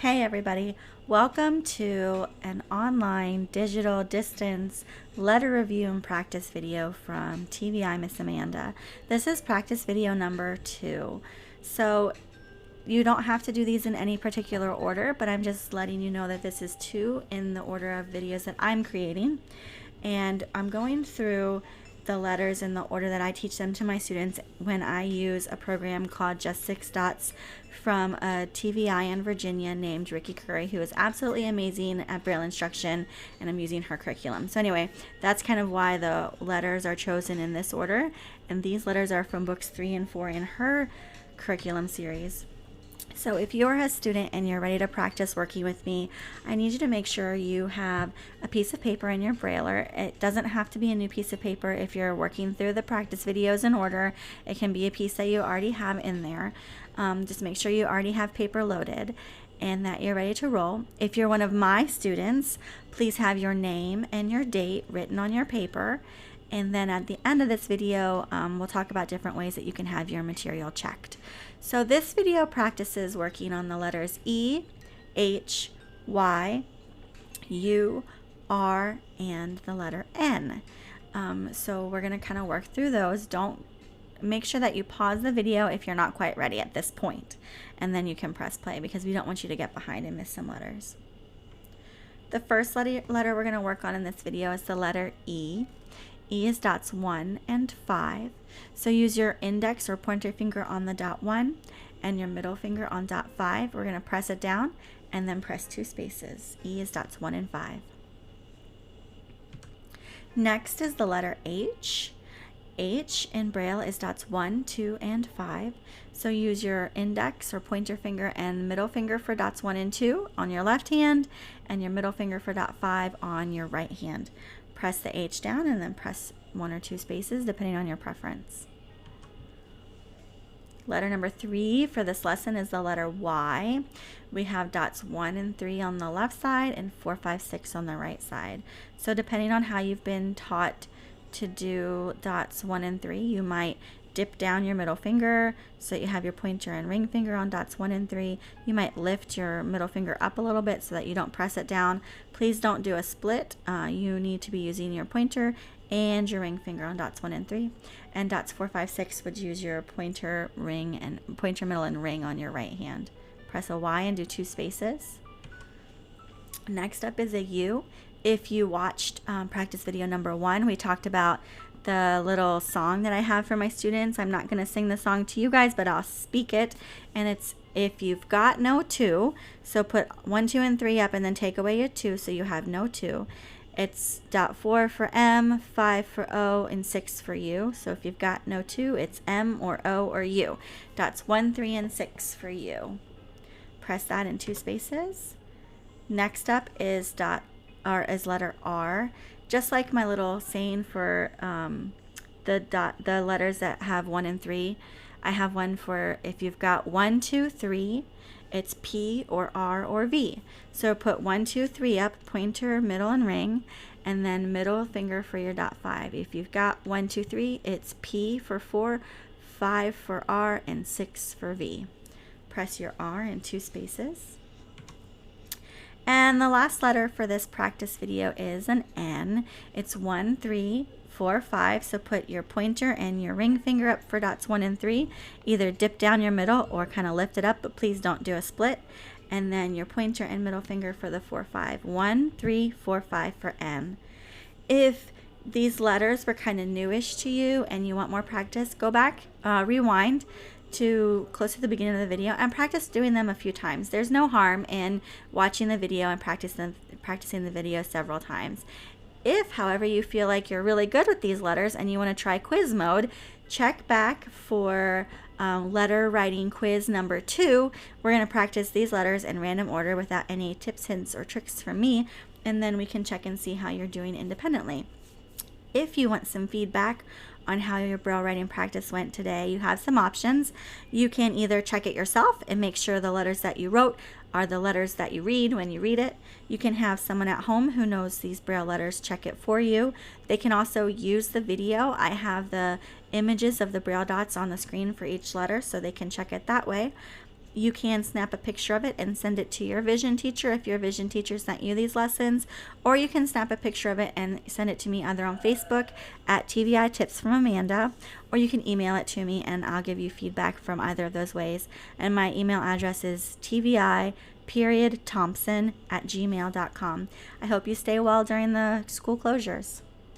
Hey everybody, welcome to an online digital distance letter review and practice video from TVI Miss Amanda. This is practice video number 2. So you don't have to do these in any particular order, but I'm just letting you know that this is 2 in the order of videos that I'm creating. And I'm going through the letters in the order that I teach them to my students when I use a program called Just 6 Dots from a TVI in Virginia named Ricky Curry, who is absolutely amazing at Braille instruction, and I'm using her curriculum. So anyway, that's kind of why the letters are chosen in this order, and these letters are from books 3 and 4 in her curriculum series. So if you're a student and you're ready to practice working with me, I need you to make sure you have a piece of paper in your Brailler. It doesn't have to be a new piece of paper if you're working through the practice videos in order. It can be a piece that you already have in there. Just make sure you already have paper loaded and that you're ready to roll. If you're one of my students, please have your name and your date written on your paper. And then at the end of this video, we'll talk about different ways that you can have your material checked. So this video practices working on the letters E, H, Y, U, R, and the letter N. So we're going to kind of work through those. Make sure that you pause the video if you're not quite ready at this point, and then you can press play because we don't want you to get behind and miss some letters. The first letter we're going to work on in this video is the letter E. E is dots 1 and 5. So use your index or pointer finger on the dot 1 and your middle finger on dot 5. We're going to press it down and then press 2 spaces. E is dots 1 and 5. Next is the letter H. H in Braille is dots 1, 2, and 5. So use your index or pointer finger and middle finger for dots 1 and 2 on your left hand and your middle finger for dot 5 on your right hand. Press the H down and then press 1 or 2 spaces depending on your preference. Letter number 3 for this lesson is the letter Y. We have dots 1 and 3 on the left side and 4, 5, 6 on the right side. So depending on how you've been taught to do dots 1 and 3, you might dip down your middle finger so that you have your pointer and ring finger on dots 1 and 3. You might lift your middle finger up a little bit so that you don't press it down. Please don't do a split. You need to be using your pointer and your ring finger on dots 1 and 3. And dots 4, 5, 6 would use your pointer, ring, and pointer, middle, and ring on your right hand. Press a Y and do 2 spaces. Next up is a U. If you watched practice video number 1, we talked about the little song that I have for my students. I'm not going to sing the song to you guys, but I'll speak it. And it's if you've got no 2, so put 1, 2, and 3 up and then take away your 2 so you have no 2. It's dot 4 for M, 5 for O, and 6 for U. So if you've got no 2, it's M or O or U. Dots 1, 3, and 6 for U. Press that in 2 spaces. Next up is letter R. Just like my little saying for the letters that have 1 and 3, I have one for if you've got 1, 2, 3, it's P or R or V. So put 1, 2, 3 up, pointer, middle, and ring, and then middle finger for your dot 5. If you've got 1, 2, 3, it's P for 4, 5 for R, and 6 for V. Press your R in 2 spaces. And the last letter for this practice video is an N. It's 1, 3, 4, 5. So put your pointer and your ring finger up for dots 1 and 3. Either dip down your middle or kind of lift it up, but please don't do a split. And then your pointer and middle finger for the 4, 5. 1, 3, 4, 5 for N. If these letters were kind of newish to you and you want more practice, go back, rewind to close to the beginning of the video and practice doing them a few times. There's no harm in watching the video and practicing the video several times. If, however, you feel like you're really good with these letters and you want to try quiz mode, check back for letter writing quiz number 2. We're going to practice these letters in random order without any tips, hints, or tricks from me, and then we can check and see how you're doing independently. If you want some feedback on how your Braille writing practice went today, you have some options. You can either check it yourself and make sure the letters that you wrote are the letters that you read when you read it. You can have someone at home who knows these Braille letters check it for you. They can also use the video. I have the images of the Braille dots on the screen for each letter so they can check it that way. You can snap a picture of it and send it to your vision teacher if your vision teacher sent you these lessons, or you can snap a picture of it and send it to me either on Facebook at TVI Tips from Amanda, or you can email it to me and I'll give you feedback from either of those ways. And my email address is tvi.thompson@gmail.com. I hope you stay well during the school closures.